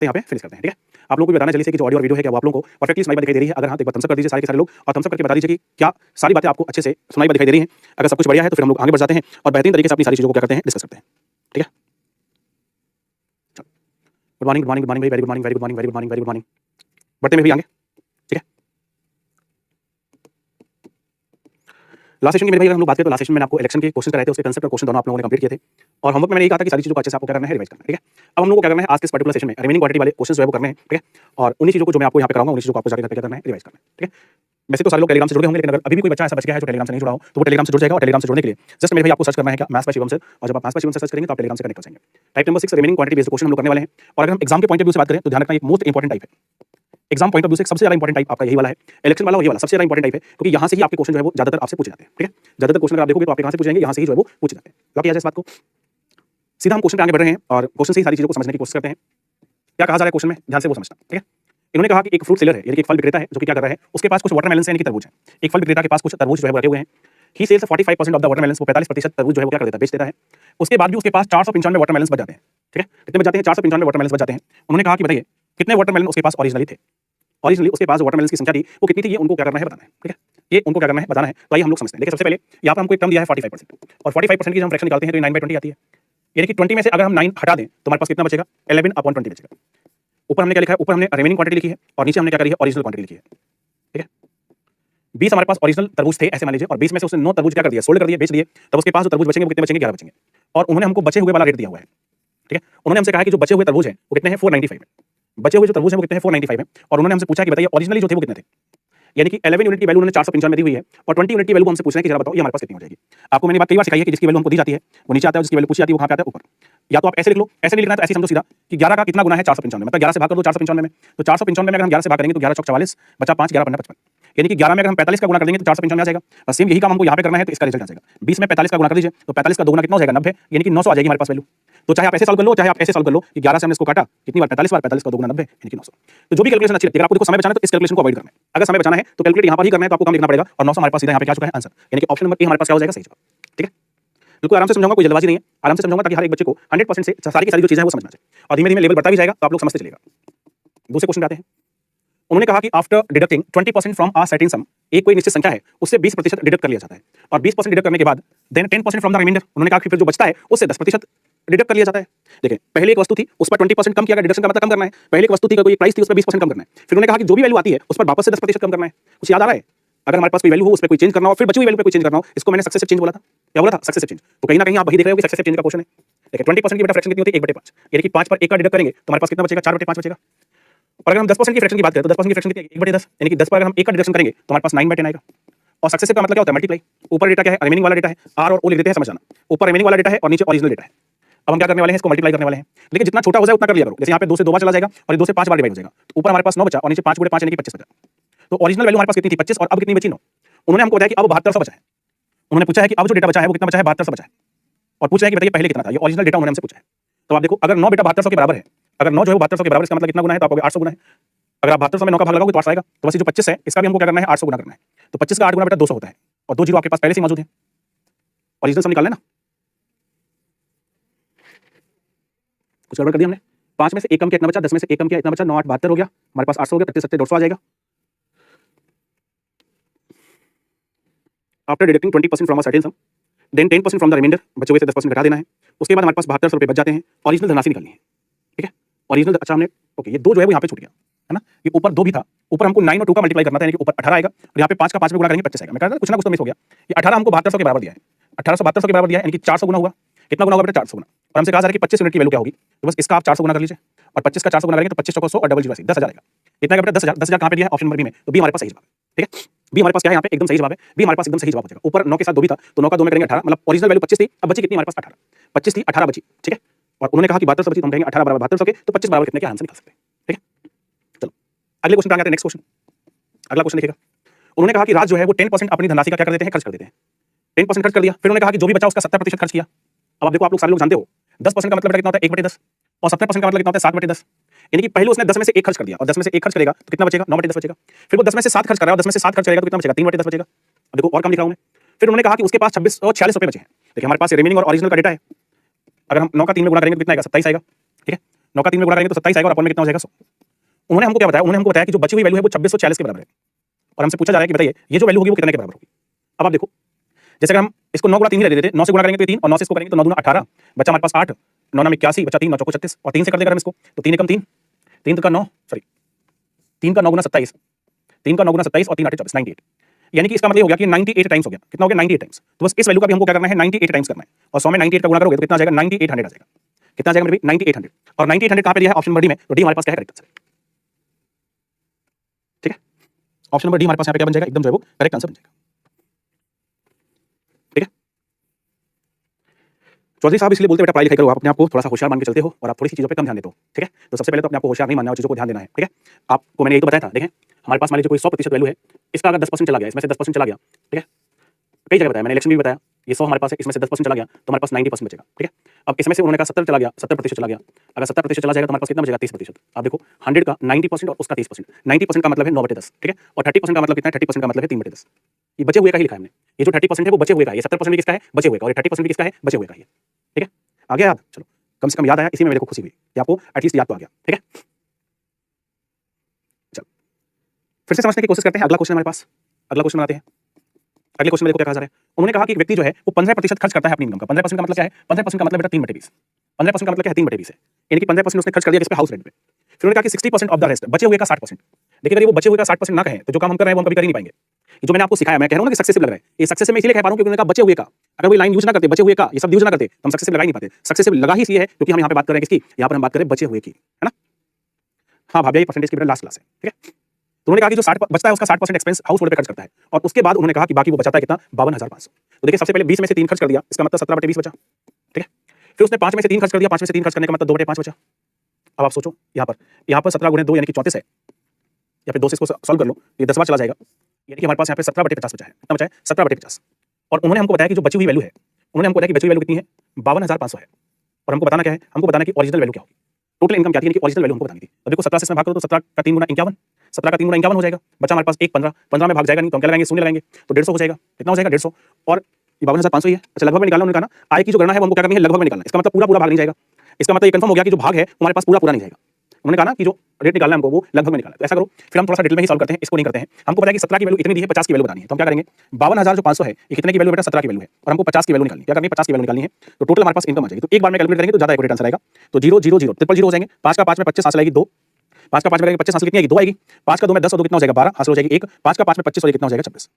तो यहाँ पे फिनिश करते हैं। ठीक है, आप लोगों को बताना जल्दी से कि जो ऑडियो और वीडियो है क्या वो आप लोगों को परफेक्टली सुनाई दिखाई दे रही है? अगर हाँ तो एक बार थम्स अप कर दीजिए सारे के सारे लोग, और थम्स अप करके बता दीजिए कि क्या सारी बातें आपको अच्छे से सुनाई दिखाई दे रही हैं। अगर सब कुछ बढ़िया है तो फिर हम लोग आगे बढ़ जाते हैं और बेहतरीन तरीके से अपनी सारी चीज़ों को क्या करते हैं, डिस्कस करते हैं। ठीक है, good morning, good morning, good morning, very good morning, very good morning, very good morning, very good morning. बढ़ते में भी आगे। ठीक है, लास्ट सेशन की मेरे भाई अगर हम लोग बात करें तो लास्ट सेशन में मैंने आपको इलेक्शन के क्वेश्चन कराए थे, उसके कंसेप्ट और क्वेश्चन दोनों आप लोगों ने कंप्लीट किए थे, और होमवर्क में मैंने ये कहा था कि सारी चीज़ों को अच्छे से आपको क्या करना है, रिवाइज करना है। ठीक है, अब हम लोग को क्या करना है आज के इस पर्टिकुलर सेशन में रिमेनिंग क्वांटिटी वाले क्वेश्चन जो है वो करने हैं। ठीक है, और उन्हीं चीज़ों को जो मैं आपको यहाँ पे कराऊंगा उन्हीं चीज़ों को आपको जाकर क्या करना है, रिवाइज करना है। ठीक है, वैसे तो सारे लोग टेलीग्राम से जुड़े होंगे, लेकिन अगर अभी भी कोई बच्चा ऐसा बच गया है जो टेलीग्राम से नहीं जुड़ा हो तो वो टेलीग्राम से जुड़ जाएगा। और टेलीग्राम से जुड़ने के लिए जस्ट मेरे भाई आपको सर्च करना है क्या, मैथ्स बाय शिवम से, और जब आप मैथ्स बाय शिवम से सर्च करेंगे तो आप टेलीग्राम से कनेक्ट हो जाएंगे। Type number 6 remaining quantity based question हम लोग करने वाले हैं। और अगर हम एग्जाम के पॉइंट ऑफ व्यू से बात करें तो ध्यान रखना ये मोस्ट इंपॉर्टेंट टाइप है। एग्जाम पॉइंट ऑफ व्यू से सबसे ज्यादा इंपॉर्टेंट टाइप आपका यही वाला है, इलेक्शन वाला, वही वाला सबसे ज्यादा इंपॉर्टेंट टाइप है, क्योंकि यहाँ से ही आपके क्वेश्चन जो है वो ज्यादातर आपसे पूछे जाते हैं। ठीक है, ज्यादातर क्वेश्चन अगर आप देखोगे तो आपके कहाँ से पूछेंगे, यहाँ से ही जो है वो पूछे जाते हैं। बाकी आज इस बात को सीधा हम क्वेश्चन पे आगे बढ़ रहे हैं और क्वेश्चन से ही सारी चीजों को समझने की कोशिश करते हैं। क्या कहा जा रहा है क्वेश्चन में, ध्यान से वो समझना। ठीक है, इन्होंने कहा कि एक फ्रूट सेलर है, यानी कि एक फल विक्रेता है जो कि क्या कर रहा है, उसके पास कुछ वाटरमेलन है यानी कि तरबूज है। एक फल विक्रेता के पास कुछ तरबूज जो है वो रखे हुए हैं। ही सेल्स 45% ऑफ द वाटरमेलन, वो 45% तरबूज जो है वो क्या कर देता है, बेच देता है। उसके बाद भी उसके पास 495 वाटरमेलन बच जाते हैं। ठीक है, कितने बच जाते हैं, 495 वाटरमेलन बच जाते हैं। उन्होंने कहा कि बताइए कितने वाटरमेलन उसके पास ओरिजिनली थे, ओरिजिनली उसके पास वाटरमेलन की संख्या थी वो कितनी थी, ये उनको क्या करना है बताना है। ठीक है, ये उनको क्या करना है बताना है। तो आइए हम लोग समझते हैं। देखिए सबसे पहले यहाँ पर हमको एक टर्म दिया है 45%, और 45% की जब हम फ्रैक्शन निकालते हैं तो ये 9/20 आती है, यानी कि 20 में से अगर हम 9 हटा दें तो हमारे पास कितना बचेगा, 11/20 बचेगा। ऊपर हमने क्या लिखा है, ऊपर हमने रिमेनिंग क्वांटिटी लिखी है और नीचे हमने क्या करी है, ओरिजिनल क्वांटिटी लिखी है। ठीक है, 20 हमारे पास ओरिजिनल तरबूज थे ऐसे मान लीजिए, और 20 में से उसने 9 तरबूज क्या कर दिया, सोल्ड कर दिए, बेच दिए। तब उसके पास जो तरबूज बचेंगे वो कितने बचेंगे, 11 बचेंगे। और उन्होंने हमको बचे हुए वाला रेट दिया हुआ है। ठीक है, उन्होंने हमसे कहा कि जो बचे हुए तरबूज हैं वो कितने हैं, 495 है। बचे हुए जो तरबूज हैं वो कितने हैं, 495 है। और उन्होंने हमसे पूछा कि बताइए ओरिजिनली जो थे वो कितने थे, यानी कि 11 यूनिट की वैल्यू उन्होंने 495 दी हुई है, और 20 यूनिट की वैल्यू हमसे पूछ रहे हैं कि जरा बताओ ये हमारे पास कितनी हो जाएगी। आपको मैंने बात कई बार सिखाई है कि जिसकी वैल्यू हमको दी जाती है वो नीचे आता है, जिसकी वैल्यू पूछी जाती है वो कहाँ पे आता है, ऊपर। या तो आप ऐसे लिख लो, ऐसे नहीं लिखना तो ऐसे समझो सीधा कि 11 का कितना गुना है 495, मतलब 11 से भाग कर दो 495 में। तो 495 में अगर हम 11 से भाग करेंगे तो 11 चौक 44 बचा 5, 11 55, यानी कि 11 में अगर हम 45 का गुना कर देंगे तो 495 आ जाएगा। बस सेम यही काम हमको यहाँ पे करना है, तो इसका रिजल्ट आ जाएगा। 20 में 45 का गुना कर दीजिए तो 45 का दोगुना कितना हो जाएगा, 90, यानी कि 900 आ जाएगी हमारे पास वैल्यू। तो चाहे आप ऐसे सॉल्व कर लो, चाहे आप ऐसे सॉल्व कर लो कि 11 से हमने इसको काटा कितनी बार, 45 बार, 45 का दोगुना 90, यानी कि 900। तो जो भी कैलकुलेशन अच्छी लगती है, अगर आपको देखो समय बचाना है तो इस कैलकुलेशन को अवॉइड करना है। अगर समय बचाना है तो कैलकुलेट यहाँ पर ही करना है, तो आपको कम लिखना पड़ेगा, और 900 हमारे पास सीधा यहाँ पे क्या चुका है आंसर, यानी कि ऑप्शन नंबर ए हमारे पास क्या हो जाएगा, सही जवाब। ठीक है, बिल्कुल आराम से समझाऊंगा, कोई जल्दबाजी नहीं है, आराम से समझाऊंगा ताकि हर एक बच्चे को 100% से सारी की सारी जो चीजें हैं वो समझना चाहिए, और धीमे धीमे लेवल बढ़ता भी जाएगा तो आप लोग समझते चलेगा। दूसरे क्वेश्चन पे आते हैं। उन्होंने कहा कि after deducting 20% from a certain सम, एक कोई निश्चित संख्या है उससे 20% डिडक्ट कर लिया जाता है, और 20% डिडक्ट करने के बाद देन 10% फ्रॉम द रिमाइंडर, उन्होंने कहा कि फिर जो बचता है उससे 10% डिडक्ट कर लिया जाता है। देखिए पहले एक वस्तु थी उस पर 20% कम किया गया, डिडक्शन का मतलब कम करना है। पहले एक वस्तु थी, कोई प्राइस थी, उस पर 20% कम करना है। फिर उन्होंने कहा कि जो भी वैल्यू आती है उस पर वापस से 10% कम करना है। कुछ याद आ रहा है, अगर हमारे पास कोई वैल्यू हो उस पर कोई चेंज करना हो, फिर बची हुई वैल्यू पे कोई चेंज करना हो, इसको मैंने सक्सेसिव चेंज बोला था। क्या बोला था, सक्सेसिव चेंज। तो कहीं ना कहीं आप वही देख रहे हो कि सक्सेसिव चेंज का क्वेश्चन है। देखिए 20% की बेटा फ्रैक्शन कितनी होती है, 1/5, यानी कि 5 पर 1 का डिडक्ट करेंगे तो हमारे पास कितना बचेगा, 4/5 बचेगा। और अगर हम 10% की फ्रैक्शन की बात करें तो 10% की फ्रैक्शन कितनी है, 1/10, यानी कि 10 पर अगर हम 1 का डिडक्शन करेंगे तो हमारे पास 9/10 आएगा। और सक्सेसिव का मतलब क्या होता है, मल्टीप्लाई। ऊपर डेटा क्या है, रिमेनिंग वाला डेटा है, आर और ओ लिख देते हैं, समझ जाना। ऊपर रिमेनिंग वाला डेटा है और नीचे ओरिजिनल डेटा है। अब हम क्या करने वाले हैं, इसको मल्टीप्लाई करने वाले हैं, लेकिन जितना छोटा हो जाए उतना कर लिया करो। जैसे यहाँ पे 2 से 2 बार चला जाएगा और 2 से 5 बार डिवाइड हो जाएगा, तो ऊपर हमारे पास 9 बचा और नीचे 5 × 5 यानी कि 25 बचा। तो ओरिजिनल वैल्यू हमारे पास कितनी थी, 25, और अब कितनी बची, 9। उन्होंने हमको बताया कि अब 7200 बचा है। उन्होंने पूछा है कि अब जो डेटा बचा है वो कितना बचा है, 7200 बचा है, और पूछा है कि बताइए पहले कितना था। ये ओरिजिनल डेटा उन्होंने हमसे पूछा है। तो आप देखो अगर 9 बेटा 7200 के बराबर है, अगर 9 जो है 7200 के बराबर, इसका मतलब कितना गुना है, तो आपको 800 गुना है। अगर आप 7200 में 9 का भाग लगाओगे तो 800 आएगा। तो बस ये जो 25 है इसका भी हमको क्या करना है, 800 गुना करना है। तो 25 का 8 गुना बेटा 200 होता है, और 2 जीरो आपके पास पहले से ही मौजूद है, ओरिजिनल सम निकालना है ना। कुछ गड़बड़ कर दिया हमने, 5 में से 1 कम किया इतना बचा, 10 में से 1 कम किया इतना बचा, 9 8 72 हो गया, हमारे पास 800 हो गया, 25 7 150 आ जाएगा। After deducting 20% from a certain sum then 10% from the reminder, बचे हुए से 10% घटा देना है। उसके बाद हमारे पास 7200 रुपये बच जाते हैं, ओरिजिनल धनराशि निकालनी है। ठीक है, ओरिजिनल, अच्छा हमने ओके, ये 2 जो है वो यहाँ पे छूट गया है ना, ये ऊपर 2 भी था, ऊपर हमको 9 और 2 का मल्टीप्लाई करना था, यानी कि ऊपर 18 आएगा, और यहाँ पे 5 का 5 में गुणा करेंगे 25 आएगा। मैं कह रहा था कुछ ना कुछ तो मिस हो गया। ये 18 हमको 7200 के बराबर दिया है, 1800 7200 के बराबर दिया है, यानी कि 400 गुना हुआ। कितना गुना होगा बेटा, 400 गुना। और हमसे कहा जा रहा है कि 25 यूनिट की वैल्यू क्या होगी, तो बस इसका आप 400 गुना कर लीजिए, और 25 का 400 गुना करेंगे तो 25 चौको 100 और डबल जीरो 10,000 आएगा। इतना का बेटा 10,000, 10,000 कहाँ पे दिया है, ऑप्शन नंबर बी में, तो बी हमारे पास सही जवाब है। ठीक है, बी हमारे पास क्या है, यहाँ पे एकदम सही जवाब है, बी हमारे पास एकदम सही जवाब हो जाएगा। ऊपर 9 के साथ 2 भी था, तो 9 का 2 में करेंगे 18, मतलब ओरिजिनल वैल्यू 25 थी, अब बची कितनी हमारे पास, 18। 25 थी, 18 बची। ठीक है, और उन्होंने कहा कि 7200 बची, तो हम कहेंगे 18 बराबर 7200 के, तो 25 बराबर कितने के आंसर निकाल सकते हैं। ठीक है, चलो अगले क्वेश्चन पे आते हैं। नेक्स्ट क्वेश्चन, अगला क्वेश्चन देखिएगा। उन्होंने कहा कि राज जो है वो 10% अपनी धनराशि का क्या कर देते हैं, खर्च कर देते हैं। 10% खर्च कर दिया, फिर उन्होंने कहा कि जो भी बचा उसका 70% खर्च किया। अब आप देखो, आप लोग सारे लोग जानते हो 10% का मतलब कितना होता है, 1/10, और 70% का मतलब कितना होता है, 7/10, यानी कि पहले उसने 10 में से 1 खर्च कर दिया, और 10 में से 1 खर्च करेगा तो कितना बचेगा, 9/10 बचेगा। फिर वो 10 में से 7 खर्च कर रहा है, और 10 में से 7 खर्च करेगा तो कितना बचेगा, 3/10 बचेगा। अब देखो और कम लिख रहा हूं मैं। फिर उन्होंने कहा कि उसके पास 46 रुपए बचे हैं। देखिए हमारे पास रिमेनिंग और ओरिजिनल का डेटा है, अगर हम 9 का 3 में गुणा करेंगे तो कितना आएगा, 27 आएगा। ठीक है, 9 का 3 में गुणा करेंगे तो 27 आएगा और अपन में कितना हो जाएगा 100। उन्होंने हमको क्या बताया, उन्होंने हमको बताया कि जो बची हुई वैल्यू है वो 2640 के बराबर है और हमसे पूछा जा रहा है कि बताइए ये जो वैल्यू होगी वो कितने के बराबर होगी। अब आप देखो, जैसे अगर हम इसको 9 गुणा 3 ही ले लेते थे, 9 से गुणा करेंगे तो 3 और 9 से इसको करेंगे तो 9 दूना 18, बचा हमारे पास 8, 9 में 81, बचा 3, 9 चौको 36 और 3 से कर देंगे हम इसको तो 3 एकम 3, 3 का 9 सॉरी 3 का 9 गुना 27, 3 का 9 गुना 27 और 3 8 24, 98। यानी कि इसका मतलब हो गया कि 98 टाइम्स हो गया। कितना हो गया 98 टाइम्स। तो बस इस वैल्यू का भी हमको क्या करना है 98 टाइम्स करना है और 100 में 98 का गुणा करोगे तो कितना आ जाएगा 9800 आ जाएगा। कितना आ जाएगा मेरे भाई 9800 और 9800 कहां पे दिया है ऑप्शन नंबर डी में, तो डी हमारे पास क्या है करेक्ट आंसर। ठीक है, ऑप्शन नंबर डी हमारे पास यहां पे क्या बन जाएगा एकदम जो है वो करेक्ट आंसर बन जाएगा। ठीक है, चौधरी साहब इसलिए बोलते हैं बेटा पढ़ाई लिखाई करो, आप अपने आप को थोड़ा सा होशियार मान के चलते हो और आप थोड़ी सी चीजों पे कम ध्यान देते हो। ठीक है, तो सबसे पहले तो अपने आप को होशियार नहीं मानना और चीजों को ध्यान देना है। ठीक है, आपको मैंने यही तो बताया था। देखें हमारे पास मान लीजिए कोई 100% वैल्यू है, इसका अगर 10% चला गया, इसमें से 10% चला गया। ठीक है, कई जगह बताया मैंने, इलेक्शन में भी बताया, ये 100 हमारे पास है, इसमें से 10% चला गया तो हमारे पास 90% बचेगा। ठीक है, अब इसमें से उन्होंने कहा 70 चला गया, 70% चला गया, अगर 70% चला जाएगा तो हमारे पास कितना बचेगा 30%। आप देखो 100 का 90% और उसका 30%, 90% का मतलब है 9/10। ठीक है, और 30% का मतलब कितना है, 30% का मतलब है 3/10। ये बचे हुए का ही लिखा है हमने, ये जो 30% है वो बचे हुए का है, ये 70% भी किसका है बचे हुए का, और ये 30% भी किसका है बचे हुए का ही है। ठीक है, आ गया याद, चलो कम से कम याद आया, इसी में मेरे को खुशी हुई कि आपको एटलीस्ट याद तो आ गया। ठीक है, चलो फिर से समझने की कोशिश करते हैं। अगला क्वेश्चन हमारे पास, अगला क्वेश्चन बनाते हैं। अगले क्वेश्चन में देखो क्या कहा जा रहा है। उन्होंने कहा कि एक व्यक्ति जो है वो 15% खर्च करता है अपनी इनकम का। 15% का मतलब क्या है, 15% का मतलब बेटा 3/20, 15% का मतलब क्या है 3/20 है, यानी कि 15% उसने खर्च कर दिया किस पे, हाउस रेंट पे। फिर उन्होंने कहा कि 60% ऑफ द रेस्ट, बचे हुए का 60%। देखिए अगर ये वो बचे हुए का 60% ना कहें तो जो काम हम कर रहे हैं वो हम कभी कर ही नहीं पाएंगे। ये जो मैंने आपको सिखाया, मैं कह रहा हूं ना कि सक्सेसिव लग रहा है, ये सक्सेसिव मैं इसलिए कह पा रहा हूं क्योंकि उन्होंने कहा बचे हुए का, अगर वो लाइन यूज ना करते बचे हुए का, ये सब यूज ना करते तो हम सक्सेसिव लगा ही नहीं पाते। सक्सेसिव लगा ही इसलिए है क्योंकि हम यहाँ पे बात कर रहे हैं किसकी, यहाँ पर हम बात कर रहे हैं बचे हुए की, है ना। हाँ भाभी, परसेंटेज की बेटा लास्ट क्लास है। ठीक है, तो उन्होंने कहा कि जो 60 बचता है उसका 60% एक्सपेंस हाउस होल्ड पे खर्च करता है और उसके बाद उन्होंने कहा कि बाकी वो बचाता है कितना 52,500। तो देखिए सबसे पहले 20 में से 3 खर्च कर दिया, इसका मतलब 17/20 बचा। ठीक है, फिर उसने 5 में से 3 खर्च कर दिया, 5 में से 3 खर्च करने का मतलब 2/5 बचा। अब आप सोचो यहाँ पर 17 गुणे 2 यानी कि 34 है, या फिर 2 से इसको सॉल्व कर लो, ये 10 बार चला जाएगा, यानी कि हमारे पास यहाँ पे 17/50 बचा है। कितना बचा है 17/50। और उन्होंने हमको बताया कि जो बची हुई वैल्यू है, उन्होंने हमको बताया कि बची हुई वैल्यू कितनी है 52,500 है और हमको बताना क्या है, हमको बताना कि ओरिजिनल वैल्यू क्या होगी, टोटल इनकम क्या थी, यानी कि ओरिजिनल वैल्यू हमको बतानी थी। तो देखो 17 से इसमें भाग करो तो 17 का 3 गुना 51, 17 का 3 गुना 51 हो जाएगा, बचा हमारे पास 1 15, 15 में भाग जाएगा नहीं तो हम क्या लगाएंगे शून्य लगाएंगे तो 150 हो जाएगा। कितना हो जाएगा 150 और 52,500 ही है। अच्छा लगभग में निकालना, उन्होंने कहा ना आय की जो गणना है वो हमको क्या करनी है लगभग में निकालना है। इसका मतलब पूरा पूरा भाग नहीं जाएगा, इसका मतलब ये कंफर्म हो गया कि जो भाग है हमारे पास पूरा पूरा नहीं जाएगा। उन्होंने कहा ना कि जो रेट निकालना है हमको वो लगभग में निकालना है। तो ऐसा करो फिर हम थोड़ा सा डिटेल में ही सॉल्व करते हैं, इसको नहीं करते हैं। हमको पता है कि 17 की वैल्यू इतनी दी है, 50 की वैल्यू बतानी है, तो हम क्या करेंगे 52,500 है, ये कितने की वैल्यू बेटा 17 की वैल्यू है और हमको 50 की वैल्यू निकालनी है। क्या करनी है 50 की वैल्यू निकालनी है, तो टोटल हमारे पास इनकम आ जाएगी। तो एक बार में कैलकुलेट करेंगे तो ज्यादा एक्यूरेट आंसर आएगा। तो 0 0 0 0 हो जाएंगे, 5 का 5 में 25 हासिल आएगी 2, 5 का 5 में 25 हासिल कितनी आएगी 2 आएगी, 5 का 2 में 10 और 2 कितना हो जाएगा 12 हासिल हो जाएगी 1, 5 का 5 में 25 और कितना हो जाएगा 26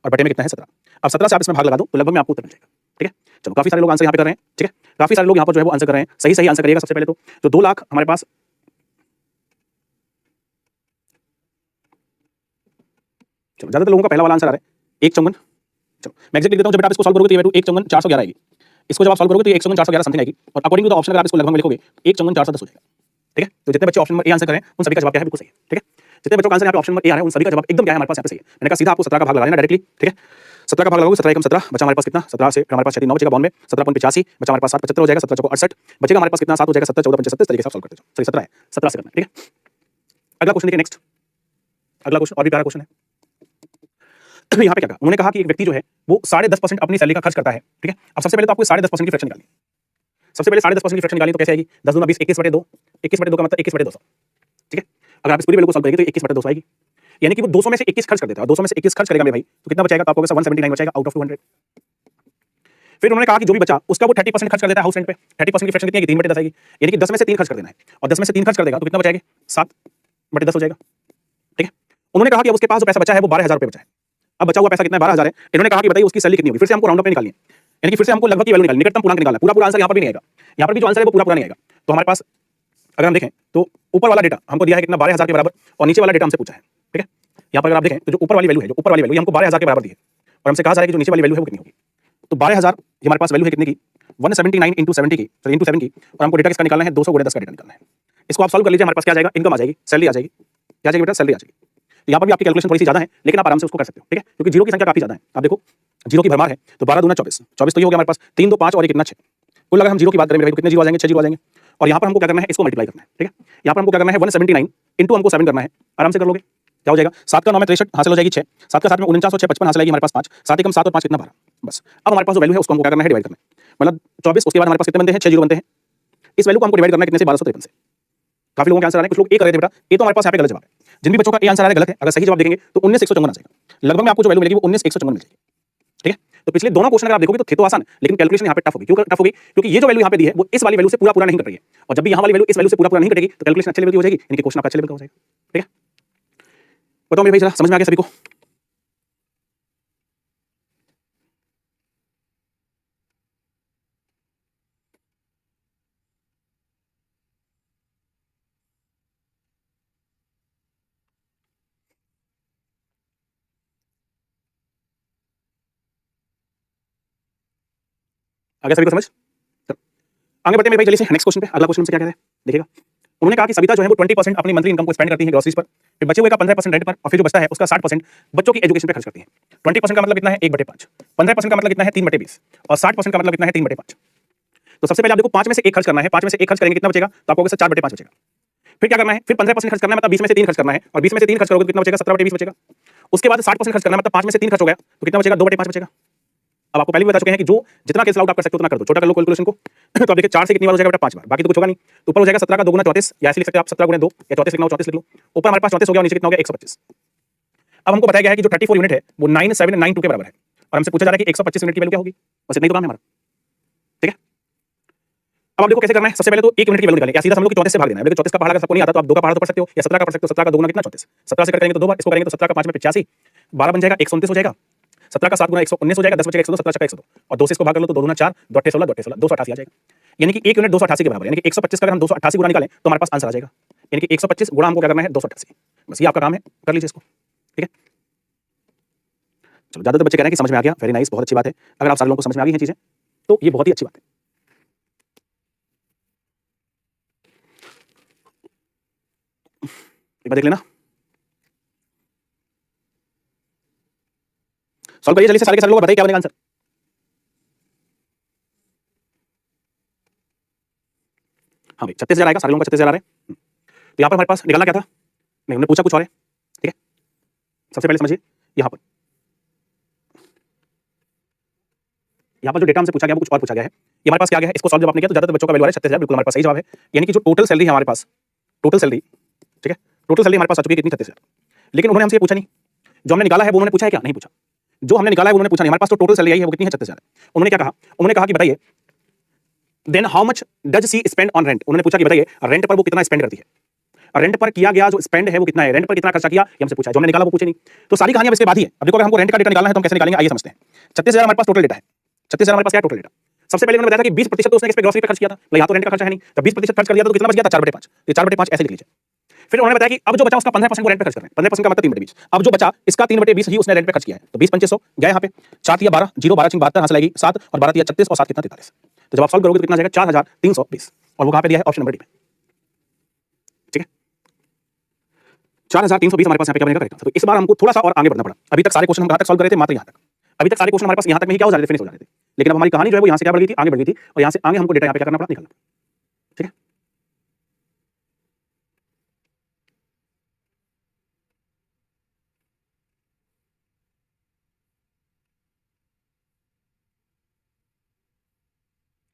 और बटे में कितना है 17। अब 17 से आप इसमें भाग लगा दो तो लगभग में आपको उत्तर मिल जाएगा। ठीक है, चलो काफी सारे लोग आंसर यहाँ पे कर रहे हैं। ठीक है, काफी सारे लोग यहाँ पर जो है वो आंसर कर रहे हैं, सही सही आंसर करिएगा। सबसे पहले तो 2 लाख हमारे पास, चलो ज्यादातर लोगों का पहला वाला आंसर आ रहा है 1 चौंगन। चलो मैं एग्जैक्ट लिख देता हूं, जब आप इसको सॉल्व करोगे तो ये वैल्यू 1 चौंगन 411 आएगी। इसको जब आप सॉल्व करोगे तो ये 1 चौंगन 411 समथिंग आएगी और अकॉर्डिंग टू द ऑप्शन अगर आप इसको लगभग में लिखोगे 1 चौंगन 410 हो जाएगा। ठीक है, तो जितने बच्चे ऑप्शन नंबर ए आंसर करें उन सभी का जवाब क्या है बिल्कुल सही है। ठीक है, जितने बच्चों का आंसर यहाँ पे ऑप्शन नंबर ए आ रहा है उन सभी का जवाब एकदम क्या है हमारे पास यहाँ पे सही है। मैंने कहा सीधा आपको 17 का भाग लगाना है डायरेक्टली। ठीक है, 17 का भाग लगाओगे, 17 एकम 17 बचा हमारे पास कितना 17 से हमारे पास 9 बचेगा 92, 17.85 बचा हमारे पास 7 75 हो जाएगा, 17 चौको 68 बचेगा हमारे पास कितना 7 हो जाएगा 17 14 75 तरीके से सॉल्व करते जाओ। सॉरी 17 है, 17 से करना है। ठीक है, अगला क्वेश्चन देखिए नेक्स्ट, अगला क्वेश्चन और भी प्यारा क्वेश्चन है। यहाँ पे क्या कहा, उन्होंने कहा कि एक व्यक्ति जो है वो 10.5% अपनी सैलरी का खर्च करता है। ठीक है, अब सबसे पहले तो आपको 10.5% की फ्रैक्शन निकालनी है। सबसे पहले 10.5% की फ्रैक्शन निकालनी तो कैसे आएगी 10 दूना 20 21/2, 21/2 का मतलब 21/200। ठीक है, अगर आप इस पूरी वैल्यू को सॉल्व करेंगे तो 21/200 आएगी, यानी कि वो 200 में से 21 खर्च कर देता है और 200 में से 21 खर्च करेगा मेरे भाई तो कितना बचेगा, तो आपको 179 बचेगा आउट ऑफ 200। फिर उन्होंने कहा कि जो भी बचा उसका वो 30% खर्च कर देता है हाउस रेंट पे। 30% की फ्रैक्शन कितनी आएगी 3/10 आएगी, यानी कि 10 में से 3 खर्च कर देना है और 10 में से 3 खर्च कर देगा तो कितना बचेगा 7/10 हो जाएगा। ठीक है, उन्होंने कहा कि अब उसके पास जो पैसा बचा है वो 12,000 रुपये बचा है। अब बचा हुआ पैसा कितना है 12,000 है। इन्होंने कहा कि बताइए उसकी सैलरी कितनी होगी, फिर से हमको राउंड अप में निकालनी है, यानी कि फिर से हमको लगभग की वैल्यू निकालनी, निकटतम पूर्णांक निकालना है। पूरा पूरा आंसर यहाँ पर भी नहीं आएगा, यहाँ पर भी जो आंसर है वो पूरा पूरा नहीं आएगा। तो हमारे पास अगर हम देखें तो ऊपर वाला डेटा हमको दिया है कितना 12,000 के बराबर और नीचे वाला डेटा हमसे पूछा है। ठीक है, यहाँ पर अगर आप देखें तो जो ऊपर वाली वैल्यू है, जो ऊपर वाली वैल्यू हमको 12,000 के बराबर दी है और हमसे कहा जा रहा है कि जो नीचे वाली वैल्यू है वो कितनी होगी। तो 12,000 ये हमारे पास वैल्यू है कितने की 179 इंटू 70 की, सॉरी इंटू 7 की, और हमको डेटा किसका निकालना है 200 गुणे 10 का डेटा निकालना है। इसको आप सॉल्व कर लीजिए, हमारे पास क्या आ जाएगा इनकम आ जाएगी, सैलरी आ जाएगी, क्या आ जाएगी बेटा सैलरी आ जाएगी। यहाँ पर भी आपकी कैलकुलेशन थोड़ी सी ज्यादा है लेकिन आप आराम से उसको कर सकते हो। ठीक है, क्योंकि जीरो की संख्या काफी ज्यादा है। आप देखो जीरो की भरमार है तो 12 दूना 24, 24 तो ये हो गया हमारे पास 3 2 5 और ये कितना 6, कुल अगर हम जीरो की बात करें मेरे भाई तो कितने जीरो आ जाएंगे 6 जीरो आ जाएंगे। और यहाँ पर हमको क्या करना है इसको मल्टीप्लाई करना है। ठीक है, यहाँ पर हमको क्या करना है 179 इंटू हमको 7 करना है, आराम से कर लोगे क्या हो जाएगा 7 का 9 में 63 हासिल हो जाएगी 6, 7 का 7 में 49 और 6 55 हासिल आएगी हमारे पास 5, 7 एकम 7 और 5 कितना 12। बस अब हमारे पास जो वैल्यू है उसको हमको क्या करना है डिवाइड करना है, मतलब 24 उसके बाद हमारे पास कितने बनते हैं 6 जीरो बनते हैं। इस वैल्यू को हमको डिवाइड करना है कितने से 1253 से। काफी लोगों के आंसर आ रहे हैं, कुछ लोग ए कर रहे थे बेटा, ए तो हमारे पास यहाँ पे गलत जवाब है। जिन भी बच्चों का ए आंसर आ रहा है गलत है, अगर सही जवाब देखेंगे तो 19,154 आ जाएगा। लगभग में आपको जो वैल्यू मिलेगी वो 19,154 मिल जाएगी। ठीक है, तो पिछले दोनों क्वेश्चन अगर आप देखोगे तो थे तो आसान, लेकिन कैलकुलेशन यहाँ पे टफ होगी। क्यों टफ होगी? क्योंकि ये जो वैल्यू यहाँ पे दी है वो इस वाली वैल्यू से पूरा नहीं कट रही है, और जब भी यहाँ वाली वैल्यू इस वैल्यू से पूरा नहीं कटेगी तो कैलकुलेशन अच्छे लेवल की हो जाएगी, इनके क्वेश्चन आपका अच्छे लेवल का हो जाएगा। ठीक है, बताओ मेरे भाई जरा समझ में आ गया सभी को? आ गया सभी को समझ? आगे बढ़ते हैं मेरे भाई जल्दी से नेक्स्ट क्वेश्चन पे। अगला क्वेश्चन से क्या कहते हैं देखिएगा। उन्होंने कहा कि सविता जो है वो 20% अपनी मंथली इनकम को स्पेंड करती है ग्रोसरीज पर, फिर बचे हुए का 15% रेंट पर, और फिर जो बचता है उसका 60% बच्चों की एजुकेशन पे खर्च करती है। 20% का मतलब कितना है 1/5, 15% का मतलब कितना है 3/20, और 60% का मतलब कितना है 3/5। तो सबसे पहले आप देखो 5 में से 1 खर्च करना है, 5 में से 1 खर्च करेंगे कितना बचेगा? तो आपको 4/5 बचेगा। फिर क्या करना है? फिर 15% खर्च करना है, मतलब 20 में से 3 खर्च करना है, और 20 में से 3 खर्च करोगे तो कितना बचेगा? 17/20 बचेगा। उसके बाद 60% खर्च करना है, मतलब 5 में से 3 खर्च हो गया तो कितना बचेगा? 2/5 बचेगा। अब आपको पहले भी बता चुके हैं कि जो जितना कैंसिल आउट आप कर सकते हो उतना कर दो, छोटा कर लो कैलकुलेशन को। तो आप देखिए 4 से कितनी बार हो जाएगा बेटा? 5 बार, बाकी तो कुछ होगा नहीं। तो ऊपर हो जाएगा 17 का 2 गुना 34, या ऐसे लिख सकते हो आप 17 गुना 2, या 34 लिखना हो 34 लिख लो। ऊपर हमारे पास 34 हो गया और नीचे कितना हो गया? 125। अब हमको बताया गया है कि जो 34 यूनिट है वो 9792 के बराबर है, और हमसे पूछा जा रहा है कि 125 यूनिट की वैल्यू क्या होगी। बस इतना ही तो काम है हमारा। ठीक है, अब आप देखो कैसे करना है। सबसे पहले तो 1 यूनिट की वैल्यू निकालें, या सीधा हम लोग 34 से भाग देना है। देखो 34 का पहाड़ अगर सबको नहीं आता तो आप 2 का पहाड़ तो पढ़ सकते हो, या 17 का पढ़ सकते हो। 17 का 2 गुना कितना? 34। 17 से करेंगे तो 2 बार, इसको करेंगे तो 17 का 5 में 85, 12 बन जाएगा, 129 हो जाएगा। 17 का 7 गुना 119 हो जाएगा, 10 बचेगा 102, 17 का 102, और 2 से इसको भाग कर लो तो 2 गुना 4, 2 8 16, 2 8 16, 288 आ जाएगा। यानी कि 1 यूनिट 288 के बराबर है। यानी कि 125 का अगर हम 288 गुना निकालें तो हमारे पास आंसर आ जाएगा। यानी कि 125 गुणा हमको क्या करना है? 288। बस ये आपका काम है, कर लीजिए इसको। ठीक है, चलो ज्यादातर बच्चे कह रहे हैं कि समझ में आ गया, वेरी नाइस, बहुत अच्छी बात है। अगर आप सारे लोगों को समझ में आ गई हैं चीजें तो ये बहुत ही अच्छी बात है। एक बार देख लेना, सॉल्व करिए जल्दी से, सारे के सारे लोग बताइए क्या बनेगा आंसर। हाँ भाई 36,000 आएगा, सारे लोगों का 36,000 आ रहा है। तो यहाँ पर हमारे पास निकालना क्या था? नहीं, उन्होंने पूछा कुछ और है। ठीक है, सबसे पहले समझिए यहाँ पर, यहाँ पर जो डेटा हमसे पूछा गया वो कुछ और पूछा गया है। ये हमारे पास क्या गया है? इसको सॉल्व जब आपने किया तो ज्यादातर बच्चों का वैल्यू आ रहा है 36,000, बिल्कुल हमारे पास सही जवाब है। यानी कि जो टोटल सैलरी है हमारे पास, टोटल सैलरी, ठीक है, टोटल सैलरी हमारे पास आ चुकी है कितनी? 36,000। लेकिन उन्होंने हमसे ये पूछा नहीं, जो हमने निकाला है वो उन्होंने पूछा है क्या? नहीं पूछा। जो हमने निकाला है वो उन्होंने पूछा नहीं। हमारे पास तो टोटल सैलरी आई है वो कितनी है? 36,000। उन्होंने क्या कहा? उन्होंने कहा कि बताइए then how much does she spend on rent. उन्होंने पूछा कि बताइए रेंट पर वो कितना स्पेंड करती है, रेंट पर किया गया जो स्पेंड है वो कितना है, रेंट पर कितना खर्चा किया, ये हमसे पूछा है। जो हमने निकाला वो पूछे नहीं। तो सारी कहानी अब इसके बाद ही है। अब देखो अगर हमको रेंट का डेटा निकालना है तो हम कैसे निकालेंगे, आइए समझते हैं। 36,000 हमारे पास टोटल डेटा है। 36,000 हमारे पास क्या टोटल डेटा? सबसे पहले उन्होंने बताया था कि 20% तो उसने इस पे ग्रोसरी पे खर्च किया था, मतलब यहाँ तो रेंट का खर्चा है नहीं, तो 20% खर्च कर दिया तो कितना बच गया था? 4/5। तो 4/5 ऐसे लिख लीजिए। फिर उन्होंने बताया कि अब जो बचा उसका 15% को रेंट पे खर्च कर रहे हैं। 15% का मतलब 3/20। अब जो बचा इसका 3/20 ही उसने रेंट पे खर्च किया है। तो 20 2500 गया यहाँ पे, 4 या 12, 0 12 72 यहाँ से लगेगी 7, और 12 36 और 7 कितना? 43। तो जब आप सॉल्व करोगे तो कितना जाएगा? 4,320, और वो कहाँ पे दिया है? ऑप्शन नंबर डी में। ठीक है, 4,320 हमारे पास यहाँ पे क्या बनेगा? करेक्ट। तो इस बार हमको थोड़ा सा और आगे बढ़ना पड़ा। अभी तक सारे क्वेश्चन हम कहाँ तक सॉल्व कर रहे थे? मात्र यहाँ तक। अभी तक सारे क्वेश्चन हमारे पास यहाँ तक में ही क्या हो जा रहे थे? फिनिश हो जा रहे थे। लेकिन अब हमारी कहानी जो है वो यहाँ से क्या बढ़ गई थी? आगे बढ़ गई थी, और यहाँ से आगे हमको डेटा यहाँ पे क्या करना पड़ा? निकालना। ठीक है,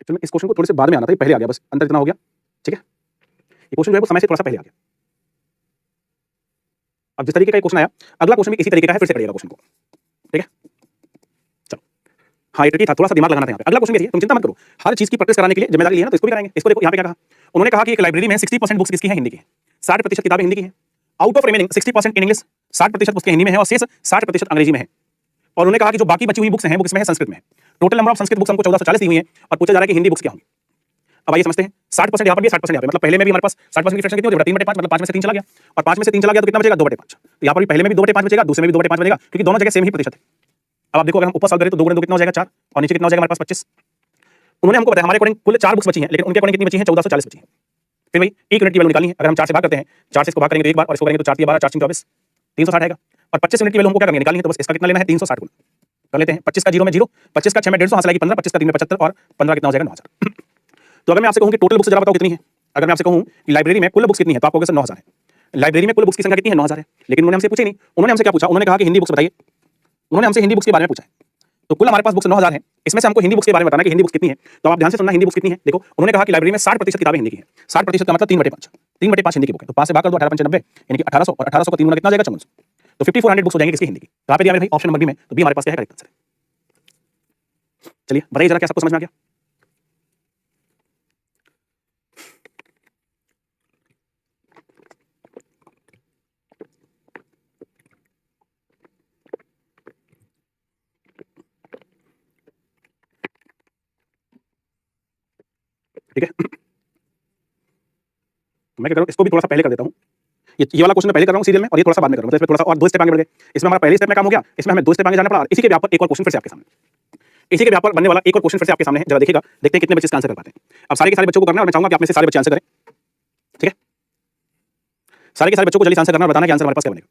एक्चुअली इस क्वेश्चन को थोड़े से बाद में आना था, ये पहले आ गया, बस अंतर इतना हो गया। ठीक है, ये क्वेश्चन जो है वो समय से थोड़ा सा पहले आ गया। अब जिस तरीके का क्वेश्चन आया, अगला क्वेश्चन भी इसी तरीके का है, फिर से करिएगा क्वेश्चन को। ठीक है, चलो, हाँ ये ट्रिकी था, थोड़ा सा दिमाग लगाना था यहाँ पे। अगला क्वेश्चन भी है, तुम चिंता मत करो, हर चीज की प्रैक्टिस कराने के लिए जिम्मेदारी ली है ना, तो इसको भी कराएंगे। इसको देखो यहाँ पे क्या कहा उन्होंने, कहा कि एक लाइब्रेरी में 60% बुक्स किसकी है? हिंदी की है। 60% किताबें हिंदी की है। Out of remaining 60% in English, 60% पुस्तकें हिंदी में है और शेष 60% अंग्रेजी में है। और उन्होंने कहा कि जो बाकी बची हुई बुक्स हैं वो किसमें है? संस्कृत में है। Total number of Sanskrit books हमको 1440 दी हुई है, और पूछा जा रहा है कि हिंदी बुक्स क्या होंगी। अब आइए समझते हैं। 60% यहाँ पर भी, 60% यहाँ पे, मतलब पहले में भी हमारे पास 60% की फ्रैक्शन कितनी होती है? 3/5, मतलब 5 में से 3 चला गया, और 5 में से 3 चला गया तो कितना बचेगा? 2/5। तो यहाँ पर भी पहले में भी 2/5 बचेगा, दूसरे में भी 2/5 बचेगा, क्योंकि दोनों जगह सेम ही प्रतिशत है। अब आप देखो अगर हम ऊपर सॉल्व करें तो 2 गुना 2 कितना हो जाएगा? 4, और नीचे कितना हो जाएगा हमारे पास? 25। उन्होंने हमको बताया हमारे अकॉर्डिंग कुल 4 बुक्स बची हैं, लेकिन उनके अकॉर्डिंग कितनी बची हैं? 1440 बची हैं। फिर भाई 1 यूनिट की वैल्यू निकालनी है। अगर हम 4 से भाग करते हैं, 4 से इसको भाग करेंगे तो एक बार, और इसको करेंगे तो 4 12 4 24, 360 आएगा। और 25 यूनिट की वैल्यू हमको क्या करनी है? निकालनी है। तो बस इसका कितना लेना है? 360 गुना कर लेते हैं। 25 का 0 में 0, 25 का 6 में 150, यहाँ से लगेगी 15, 25 का 3 में 75, और 15 कितना हो जाएगा? 9,000। तो अगर मैं आपसे कहूं कि टोटल बुक्स जरा बताओ कितनी है, अगर मैं आपसे कहूं कि लाइब्रेरी में कुल बुक्स कितनी है, तो आपको कहोगे सर 9,000 है। लाइब्रेरी में कुल बुक्स की संख्या कितनी है? 9,000 है। लेकिन उन्होंने हमसे पूछे नहीं। उन्होंने हमसे क्या पूछा? उन्होंने कहा कि हिंदी बुक्स बताइए। उन्होंने हमसे हिंदी बुक्स के बारे में पूछा है। तो कुल हमारे पास बुक्स 9,000 है, इसमें से हमको हिंदी बुक्स के बारे में बताना है कि हिंदी बुक्स कितनी है। तो आप ध्यान से सुनना, हिंदी बुक्स कितनी है। देखो उन्होंने कहा कि लाइब्रेरी में 60% किताबें हिंदी की है। 60% का मतलब 3/5। 3/5 हिंदी की बुक है, तो 5 से भाग कर दो, 18×5 = 90, यानी कि 1800, और 1800 को 3 गुना कितना आ जाएगा 5400। तो 5400 बुक्स हो जाएंगे किसकी? हिंदी की। तो यहाँ पे दिया मेरे भाई ऑप्शन नंबर बी में, तो बी हमारे पास क्या है? करेक्ट आंसर है। चलिए बताइए जरा, क्या सबको समझ में आ गया? ठीक है, तो मैं क्या करूँ, इसको भी थोड़ा सा पहले कर देता हूँ। ये वाला क्वेश्चन मैं पहले कर रहा हूँ सीरियल में, और ये थोड़ा सा बाद में करूँगा, तो इसमें थोड़ा सा और 2 स्टेप आगे बढ़ गए। इसमें हमारा पहले स्टेप में काम हो गया, इसमें हमें 2 स्टेप आगे जाना पड़ा, और इसी के व्याप पर एक और क्वेश्चन फिर से आपके सामने, इसी के व्याप पर बनने वाला एक और क्वेश्चन फिर से आपके सामने है। जरा देखिएगा, देखते हैं कितने बच्चे इसका आंसर कर पाते हैं। अब सारे के सारे बच्चों को करना है, और मैं चाहूंगा कि आप में से सारे बच्चे आंसर करें। ठीक है, सारे के सारे बच्चों को जल्दी से आंसर करना और बताना कि आंसर हमारे पास क्या बनेगा।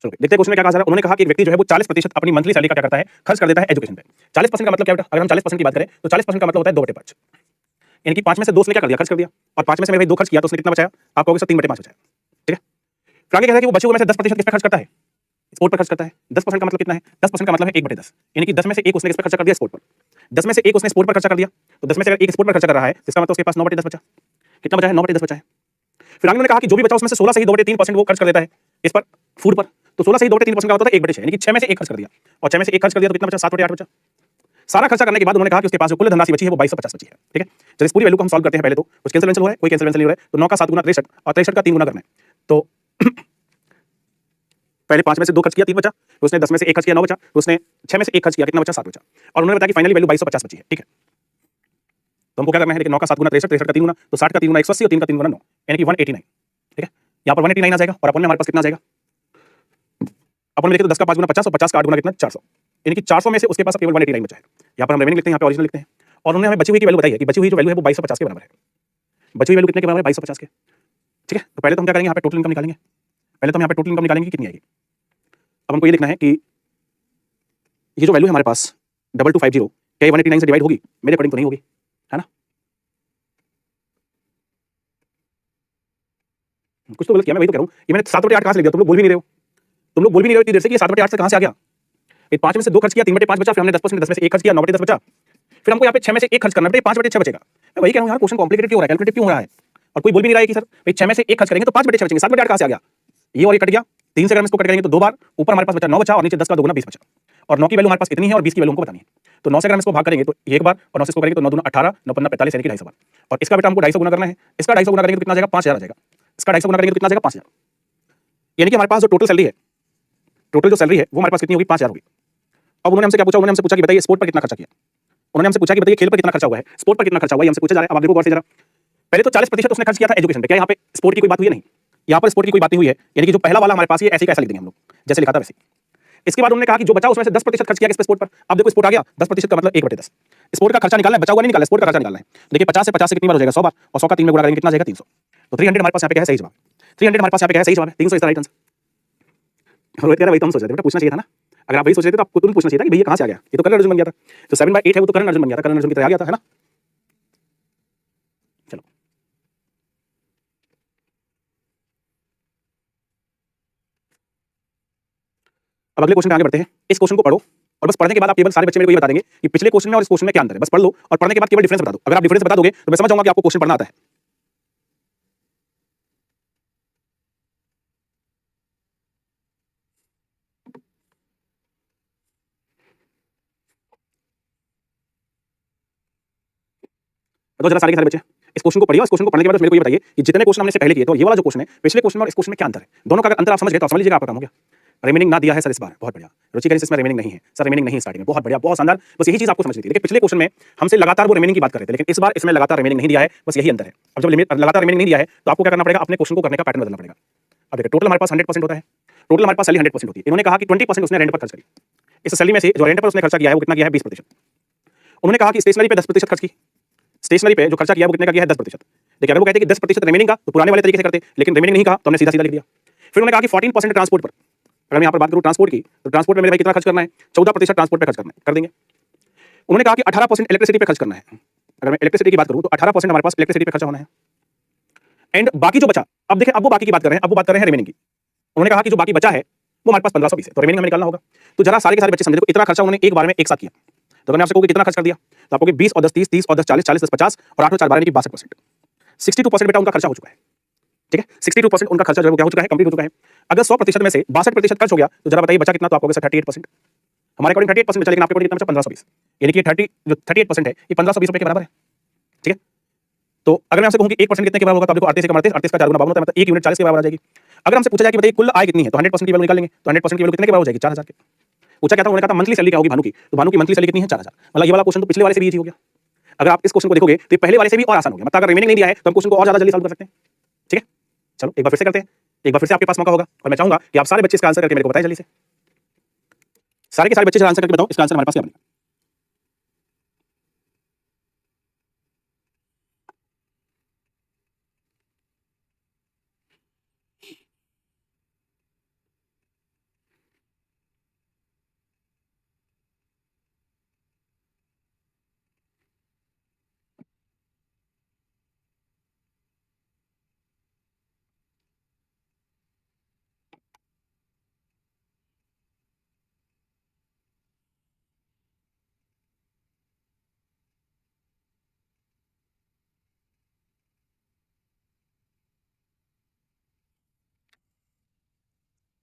चलो देखते हैं क्वेश्चन में क्या कहा जा रहा है। उन्होंने कहा कि एक व्यक्ति जो है वो 40% अपनी मंथली सैलरी का क्या करता है, खर्च कर देता है एजुकेशन पे। 40% का मतलब क्या बेटा? अगर हम 40% की बात करें तो 40% का मतलब होता है 2/5, यानी कि 5 में से 2 उसने क्या कर दिया? खर्च कर दिया। और 5 में से मेरे भाई 2 खर्च किया, तो उसने कितना बचाया? आप कहोगे सर 3/5 बचाया। ठीक है, फिर आगे कह रहा है कि वो बचे हुए में से 10% किस पे खर्च करता है? स्पोर्ट पर खर्च करता है। 10% का मतलब कितना है? 10% का मतलब है 1/10, यानी कि 10 में से 1 उसने किस पर खर्चा कर दिया? स्पोर्ट पर। 10 में से 1 उसने स्पोर्ट पर खर्चा कर दिया, तो 10 में से अगर 1 स्पोर्ट पर खर्चा कर रहा है, इसका मतलब उसके पास 9/10 बचा। कितना बचा है? 9/10 बचा है। फिर आगे उन्होंने कहा कि जो भी बचा उसमें से 16 से ही 2/3% वो खर्च कर देता है इस पर, फूड पर। तो 16 से ही 2/3% का होता है 1/6, यानी कि 6 में से 1 खर्च कर दिया, और 6 में से 1 खर्च कर दिया तो कितना बचा? 7/8 बचा। सारा खर्चा करने के बाद उन्होंने कहा कि उसके पास जो कुल धनराशि बची है वो 2250 बची है। ठीक है, चलिए इस पूरी वैल्यू को हम सॉल्व करते हैं। पहले तो कुछ कैंसिल हो रहा है, कोई कैंसिल नहीं हो रहा है, तो 9 का 7 गुना 63, और 63 का 3 गुना करना है। तो पहले 5 में से 2 खर्च किया, 3 बचा, तो उसने 10 में से 1 खर्च किया, 9 बचा, तो उसने 6 में से 1 खर्च किया, कितना बचा? 7 बचा। और उन्होंने बताया कि फाइनली वैल्यू 2250 बची है। ठीक है, तो हमको क्या करना है? देखिए 9 का 7 गुना 63, 63 का 3 गुना, तो 60 का 3 गुना 180, और 3 का 3 गुना 9, यानी कि 189। ठीक है, यहाँ पर 189 आ जाएगा, और अपन में हमारे पास कितना आ जाएगा? अपन में देखिए तो 10 का 5 गुना 50, और 50 का 8 गुना कितना? 400, यानी कि 400 में से उसके पास केवल 189 बचा है। यहाँ पर हम रेवेन्यू लिखते हैं, यहाँ पे ओरिजिनल लिखते हैं, और उन्होंने हमें बची हुई की वैल्यू बताई है कि बची हुई जो वैल्यू है वो 2250 के बराबर है। बची हुई वैल्यू कितने के बराबर है? 2250 के। ठीक है, तो पहले तो हम क्या करेंगे? यहाँ पे टोटल इनकम निकालेंगे। पहले तो हम यहाँ पे टोटल इनकम निकालेंगे, कितनी आएगी। अब हमको ये लिखना है कि ये जो वैल्यू है हमारे पास 2250, क्या ये 189 से डिवाइड होगी? मेरे अकॉर्डिंग तो नहीं होगी, है ना? कुछ तो गलत किया, मैं वही तो कह रहा हूँ। ये मैंने 7/8 कहाँ से लिख दिया? तुम लोग बोल भी नहीं रहे हो। तुम लोग बोल भी नहीं रहे हो इतनी देर से कि ये 7/8 से कहाँ से आ गया? ये 5 में से 2 खर्च किया, 3/5 बचा, फिर हमने 10% 10 में से 1 खर्च किया, 9/10 बचा। फिर हमको यहाँ पे 6 में से 1 खर्च करना है, 5/6 बचेगा। मैं वही कह रहा हूँ यार, क्वेश्चन कॉम्प्लिकेटेड क्यों हो रहा है, कैलकुलेटेड क्यों हो रहा है? और कोई बोल भी नहीं रहा है कि सर भाई 6 में से 1 खर्च करेंगे तो 5/6 बचेंगे। 7/8 कहाँ से आ गया? ये और ये कट गया, 3 से अगर हम इसको कट करेंगे तो 2 बार, ऊपर हमारे पास बचा 9 बचा, और नीचे 10 का 2 गुना 20 बचा। और 9 की वैल्यू हमारे पास इतनी है, और 20 की वैल्यू हमको बतानी है। तो 9 से अगर हम इसको भाग करेंगे तो 1 बार, और 9 से इसको करेंगे तो 9 दूना 18, 9 पंद्रह 45, यानी कि 250 बार। और इसका बेटा हमको 250 गुना करना है। इसका 250 गुना करेंगे तो कितना आ जाएगा? 5000 आ जाएगा। इसका 250 गुना करेंगे तो कितना आ जाएगा? 5000, यानी कि हमारे पास जो टोटल सैलरी है, टोटल जो सैलरी है वो हमारे पास कितनी होगी? 5000 होगी। अब उन्होंने हमसे क्या पूछा? उन्होंने हमसे पूछा कि बताइए स्पोर्ट पर कितना खर्चा किया। उन्होंने हमसे पूछा कि बताइए खेल पर कितना खर्चा हुआ है, स्पोर्ट पर कितना खर्चा हुआ है, ये हमसे पूछा जा रहा है। अब आप देखो गौर से जरा, पहले तो 40% उसने खर्च किया था एजुकेशन पे। क्या यहाँ पे स्पोर्ट की कोई बात हुई है? नहीं, यहाँ पर स्पोर्ट की कोई बात नहीं हुई है, यानी कि जो पहला वाला हमारे पास ये ऐसे का ऐसा लिख देंगे हम लोग, जैसे लिखा था वैसे। इसके बाद उन्होंने कहा कि जो बचा उसमें से 10% खर्च किया किस पे? स्पोर्ट पर। अब देखो स्पोर्ट आ गया, 10% का मतलब 1/10। स्पोर्ट का खर्चा निकालना है, बचा हुआ नहीं निकालना है, स्पोर्ट का खर्चा निकालना है। देखिए 50 से कितनी बार हो जाएगा? 100 बार, और 100 का 3 में गुणा करेंगे कितना आ जाएगा? 300। तो 300 हमारे पास यहाँ पे क्या है? सही जवाब। 300 हमारे पास यहाँ पे क्या है? सही जवाब है। 300 is the right answer. Rohit कह रहा है वही तो हम सोच रहे थे, बेटा पूछना चाहिए था ना। अगर आप वही सोच रहे थे तो आपको तुरंत पूछना चाहिए था कि भैया कहाँ से आ गया। ये तो कर्ण अर्जुन बन गया था। तो 7/8 है वो तो कर्ण अर्जुन बन गया था, कर्ण अर्जुन की तरह आ गया था, है ना। चलो अब अगले क्वेश्चन पे आगे बढ़ते हैं। इस क्वेश्चन को पढ़ो, और बस पढ़ने के बाद आप केवल सारे बच्चे मेरे को ये बता देंगे कि पिछले क्वेश्चन में और इस क्वेश्चन में क्या अंतर है। बस पढ़ लो, और पढ़ने के बाद केवल डिफरेंस बता दो। अगर आप डिफरेंस बता दोगे तो मैं समझ जाऊंगा कि आपको क्वेश्चन पढ़ना आता है। तो जरा सारे के सारे बच्चे इस क्वेश्चन को पढ़िए, और इस क्वेश्चन को पढ़ने के बाद मेरे को ये बताइए कि जितने क्वेश्चन हमने इससे पहले किए तो ये वाला जो क्वेश्चन है, पिछले क्वेश्चन और इस क्वेश्चन में क्या अंतर है। दोनों का अगर अंतर आप समझ गए तो समझ लीजिएगा आपका काम हो गया। रिमेनिंग ना दिया है सर इस बार, बहुत बढ़िया। रुचि करें इसमें रिमेनिंग नहीं है सर, रिमेनिंग नहीं है स्टार्टिंग में, बहुत बढ़िया, बहुत शानदार। बस यही चीज आपको समझनी थी। देखिए पिछले क्वेश्चन में हमसे लगातार वो रिमेनिंग की बात कर रहे थे, लेकिन इस बार इसमें लगातार रिमेनिंग नहीं दिया है, बस यही अंतर है। अब जब लगातार रिमेनिंग नहीं दिया है तो आपको क्या करना पड़ेगा? अपने क्वेश्चन को करने का पैटर्न बदलना पड़ेगा। अब देखिए टोटल हमारे पास 100% होता है, टोटल हमारे पास सैलरी 100% होती है। इन्होंने कहा कि 20% उसने रेंट पर खर्च करी। इस सैलरी में से जो रेंट पर उसने खर्चा किया है वो कितना किया है? 20%। उन्होंने कहा कि स्टेशनरी पे 10% खर्च की। स्टेशनरी पे जो खर्चा किया है वो कितने का किया है? 10%। देखिए अगर वो कहते हैं कि 10% रिमेनिंग का तो पुराने वाले तरीके से करते, लेकिन रिमेनिंग नहीं कहा तो हमने सीधा सीधा लिख दिया। फिर उन्होंने कहा कि 14% ट्रांसपोर्ट पर। अगर मैं यहाँ पर बात करूँ ट्रांसपोर्ट की, तो ट्रांसपोर्ट में मेरे भाई कितना खर्च करना है, 14% ट्रांसपोर्ट पे खर्च करना है, कर देंगे। उन्होंने कहा कि 18% इलेक्ट्रिसिटी पे खर्च करना है। अगर मैं इलेक्ट्रिसिटी की बात करूँ तो 18% हमारे पास इलेक्ट्रिसिटी पे खर्चा होना है। एंड बाकी जो बचा, अब देखिए अब वो बाकी की बात कर रहे हैं, अब वो बात कर रहे हैं रिमेनिंग की। उन्होंने कहा कि जो बाकी बचा है वो हमारे पास 1520 है, तो रिमेनिंग हमें निकालना होगा। तो जरा सारे के सारे बच्चे समझे, तो इतना खर्चा उन्होंने एक बार में एक साथ किया। तो अगर मैं आपसे कहूँ कि कितना खर्च कर दिया, तो आपको 20 और 10 30, 30 और 10 40, 40 10 50 और 8 और 4 12 यानी कि 62%। 62% बेटा उनका खर्चा हो चुका है। ठीक है, 62% उनका खर्चा जो है वो क्या हो चुका है, कंप्लीट हो चुका है। अगर 100% में से 62% खर्च हो गया, तो जरा बताइए बचा कितना, तो आपको 38%। हमारे अकॉर्डिंग 38% बचा, लेकिन आपके अकॉर्डिंग कितना बचा, 1520। यानी कि 38% है, ये 1520 रुपए के बराबर है। ठीक है, तो अगर मैं आपसे कहूं कि 1% कितने के बराबर होगा, तो आप देखो 38 से 38 का 4 गुना 52 होता है, मतलब 1 यूनिट 40 के बराबर आ जाएगी। अगर हमसे पूछा जाए कि बताइए कुल आय कितनी है, तो 100% की वैल्यू निकाल लेंगे, तो 100% की वैल्यू कितने के बराबर हो जाएगी, 4000 के। पूछा क्या था, उन्होंने कहा था मंथली सैलरी क्या होगी भानु की, तो भानु की मंथली सैलरी कितनी है, 4000। मतलब ये वाला क्वेश्चन तो पिछले वाले से भी इजी हो गया। अगर आप इस क्वेश्चन को देखोगे तो पहले वाले से भी और आसान हो गया, मतलब अगर रिमेनिंग नहीं दिया है तो हम क्वेश्चन को और ज्यादा जल्दी सॉल्व कर सकते हैं। ठीक है, चलो एक बार फिर से करते हैं, एक बार फिर से आपके पास मौका होगा, और मैं चाहूंगा कि आप सारे बच्चे इसका आंसर करके मेरे को बताएं जल्दी से। सारे के सारे बच्चे आंसर करके बताओ इसका आंसर हमारे पास क्या बनेगा।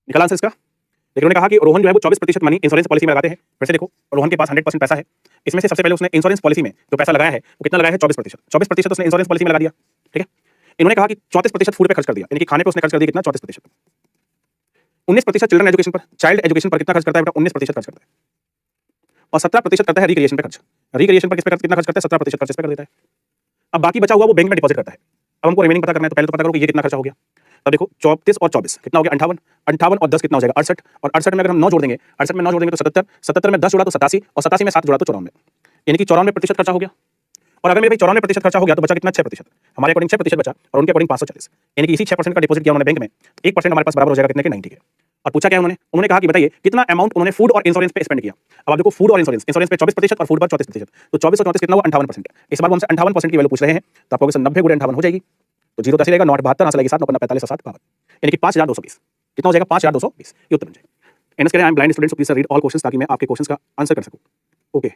निकाला आंसर इसका। लेकिन उन्होंने कहा कि रोहन जो है वो 24% मनी इंश्योरेंस पॉलिसी में लगाते हैं। फिर से देखो, रोहन के पास 100% पैसा है। इसमें से सबसे पहले उसने इंश्योरेंस पॉलिसी में जो पैसा लगाया है वो कितना लगाया है, 24%। 24% उसने इंश्योरेंस पॉलिसी में लगा दिया। ठीक है, इन्होंने कहा कि 34% फूड पे खर्च कर दिया, यानी कि खाने पे उसने खर्च कर दिया कितना, 34%। 19% चिल्ड्रन एजुकेशन पर, चाइल्ड एजुकेशन पर कितना खर्च करता है बेटा, 19% खर्च करता है। और 17% करता है रिक्रिएशन पे खर्च। रिक्रिएशन पर कितना खर्च करता है, 17% खर्च इस पे कर देता है। अब बाकी बचा हुआ वो बैंक में डिपॉजिट करता है। अब हमको रिमेनिंग पता करना है, तो पहले तो पता करो कि ये कितना खर्चा हो गया। अब देखो 34 और 24 कितना हो गया, 58। 58 और 10 कितना हो जाएगा, 68। और 68 में अगर हम 9 जोड़ देंगे, 68 में 9 जोड़ देंगे तो 77। 77 में 10 जोड़ा तो 87, और 87 में 7 जोड़ा तो 94, यानी कि 94% खर्चा हो गया। और अगर मेरे भाई 94% खर्चा हो गया तो बचा कितना, 6%। हमारे अकॉर्डिंग 6% बचा, और उनके अकॉर्डिंग 540, यानी कि इसी 6% का डिपॉजिट किया उन्होंने बैंक में, 1% हमारे पास बराबर हो जाएगा कितने के, 90 के। और पूछा क्या उन्होंने, उन्होंने कहा कि बताइए कितना अमाउंट उन्होंने फूड और इंश्योरेंस पे स्पेंड किया। अब आप देखो फूड और इंश्योरेंस, इंश्योरेंस पे 24% और फूड पर 34%, तो 24 और 34 कितना हुआ, 58%। इस बार वो हमसे 58% की वैल्यू पूछ रहे हैं, तो आपको 90 गुणे 58 हो जाएगी, तो 0 10 रहेगा, 9 72, 9 लगी 7, 9 45 और 7 52, यानी कि 5220। कितना हो जाएगा, 5220, ये उत्तर बन जाएगा। एनएस कह रहे हैं I am blind student, so please read all questions, ताकि मैं आपके क्वेश्चंस का आंसर कर सकूं। ओके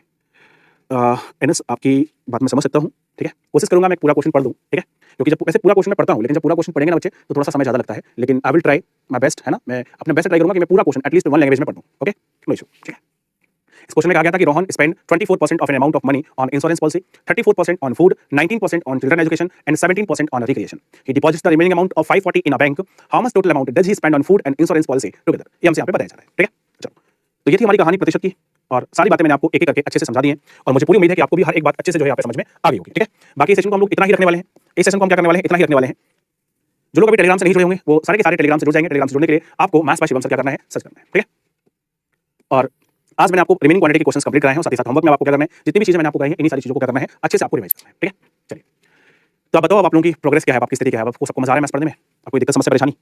एनएस, आपकी बात मैं समझ सकता हूं। ठीक है, कोशिश करूंगा मैं पूरा क्वेश्चन पढ़ दूं। ठीक है, क्योंकि जब वैसे पूरा क्वेश्चन मैं पढ़ता हूं, लेकिन जब पूरा क्वेश्चन पढ़ेंगे ना बच्चे तो थोड़ा सा समय ज्यादा लगता है, लेकिन I will try my best, है ना, मैं अपने बेस्ट ट्राई करूंगा कि मैं पूरा क्वेश्चन एटलीस्ट वन लैंग्वेज में पढ़ दूं। Okay, no issue. ठीक है, इस क्वेश्चन में कहा गया था कि Rohan spend 24% of an amount of money on insurance policy, 34% on food, 19% on children education and 17% on recreation. He deposits the remaining amount of 540 in a bank. How much total amount does he spend on food and insurance policy together, ये हमसे यहाँ पे बताया जा रहा है। ठीक है, चलो, तो ये थी हमारी कहानी प्रतिशत की, और सारी बातें मैंने आपको एक एक करके अच्छे से समझा दी हैं, और मुझे पूरी उम्मीद है कि आपको भी हर एक बात अच्छे से जो है यहाँ पे समझ में आ गई होगी। ठीक है, बाकी सेशन को हम लोग इतना ही रखने वाले हैं, इस सेशन को हम क्या करने वाले हैं, इतना ही रखने वाले हैं। जो लोग अभी टेलीग्राम से नहीं जुड़े होंगे वो सारे के सारे टेलीग्राम से जुड़ जाएंगे। टेलीग्राम से जुड़ने के लिए आपको मैथ्स बाय शिवम सर क्या करना है, सर्च करना है। ठीक है, और आज मैंने आपको रिमेनिंग क्वांटिटी के क्वेश्चंस कंप्लीट कराए हैं, और साथ ही साथ होमवर्क में आपको क्या करना है, जितनी भी चीजें मैंने आपको कराई हैं, इन्हीं सारी चीजों को क्या करना है, अच्छे से आपको रिवाइज करना है। ठीक है, चलिए, तो आप बताओ, आप लोगों की प्रोग्रेस क्या है, आपकी स्थिति क्या है, आपको सबको मजा आ रहा है मैथ्स पढ़ने में, आपको दिक्कत समस्या परेशानी?